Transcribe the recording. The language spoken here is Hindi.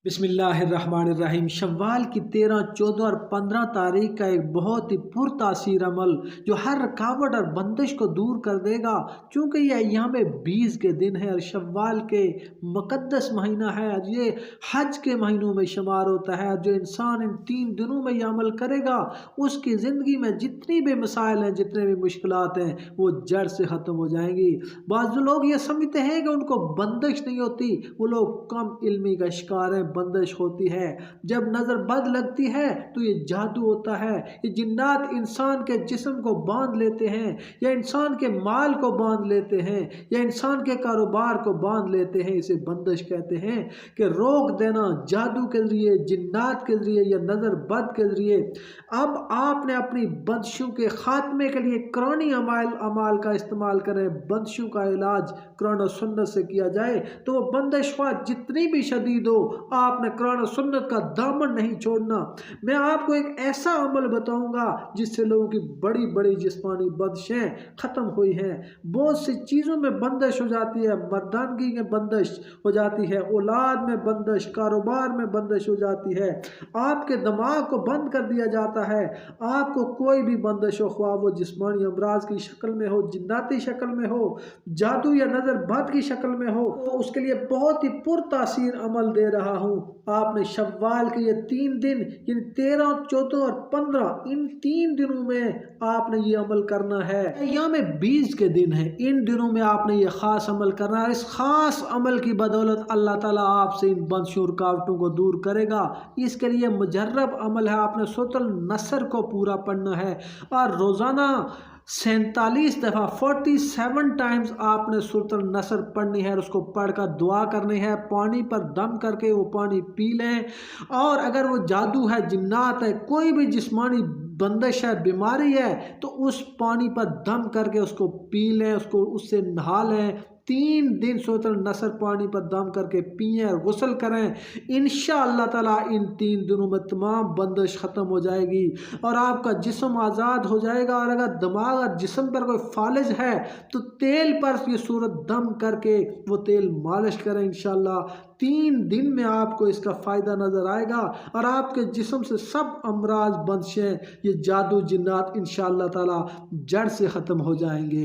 बिस्मिल्लाहिर्रहमानिर्रहीम। शव्वाल की 13, 14 और 15 तारीख का एक बहुत ही पुरतासीर अमल जो हर रुकावट और बंदिश को दूर कर देगा, क्योंकि ये अय्याम 20 के दिन है और शव्वाल के मुक़द्दस महीना है। ये हज के महीनों में शुमार होता है। जो इंसान इन 3 दिनों में यह अमल करेगा, उसकी ज़िंदगी में जितनी भी मसाइल हैं, जितने भी मुश्किलात हैं, वो जड़ से ख़त्म हो जाएंगी। बाज़ लोग ये समझते हैं कि उनको बंदिश नहीं होती, वो लोग कम इल्मी का शिकार हैं। बंदिश होती है जब नजर बद लगती है, तो ये जादू होता है। ये जिन्नात इंसान के जिस्म को बांध लेते हैं, या इंसान के माल को बांध लेते हैं, या इंसान के कारोबार को बांध लेते हैं। इसे बंदिश कहते हैं कि रोक देना जादू के जरिए, जिन्नात के जरिए या नजर बद के जरिए। अब आपने अपनी बंदिशों के खात्मे के लिए कुरानी अमाल का इस्तेमाल करें। बंदिशों का इलाज कुरान और सुन्नत से किया जाए, तो वो बंदिश जितनी भी शदीद हो, आपने कुरान और सुन्नत का दामन नहीं छोड़ना। मैं आपको एक ऐसा अमल बताऊंगा जिससे लोगों की बड़ी बड़ी जिस्मानी बंदिशें खत्म हुई हैं। बहुत सी चीज़ों में बंदिश हो जाती है, मर्दानगी में बंदिश हो जाती है, औलाद में बंदिश, कारोबार में बंदिश हो जाती है, आपके दिमाग को बंद कर दिया जाता है। आपको कोई भी बंदिश हो, ख्वाह वो जिस्मानी अमराज की शक्ल में हो, जिन्नाती शक्ल में हो, जादू या नजर बद की शक्ल में हो, तो उसके लिए बहुत ही पुरतासीर अमल दे रहा हूँ। आपने शव्वाल के ये 3 दिन, यानी 13, 14 और 15, इन 3 दिनों में आपने ये अमल करना है। अय्याम 20 के दिन है, इन दिनों में आपने ये खास अमल करना है। इस खास अमल की बदौलत अल्लाह ताला आपसे इन बंदिशों रुकावटों को दूर करेगा। इसके लिए मुजर्रब अमल है, आपने सूरतुल नसर को पूरा पढ़ना है और रोज़ाना 47 दफ़ा 47 टाइम्स आपने सूरतुल नसर पढ़नी है और उसको पढ़कर दुआ करनी है। पानी पर दम करके वो पानी पी लें। और अगर वो जादू है, जिन्नात है, कोई भी जिस्मानी बंदिश है, बीमारी है, तो उस पानी पर दम करके उसको पी लें, उसको उससे नहा लें। 3 दिन सूरतुल नसर पानी पर दम करके पिएँ और गुस्ल करें। इंशाअल्लाह ताला इन 3 दिनों में तमाम बंदिश ख़त्म हो जाएगी और आपका जिस्म आज़ाद हो जाएगा। और अगर दिमाग और जिस्म पर कोई फालिज है, तो तेल पर ये सूरत दम करके वो तेल मालिश करें। इंशाअल्लाह 3 दिन में आपको इसका फ़ायदा नज़र आएगा और आपके जिस्म से सब अमराज, बंदिशें, ये जादू जिन्नात इंशाअल्लाह ताला जड़ से ख़त्म हो जाएंगे।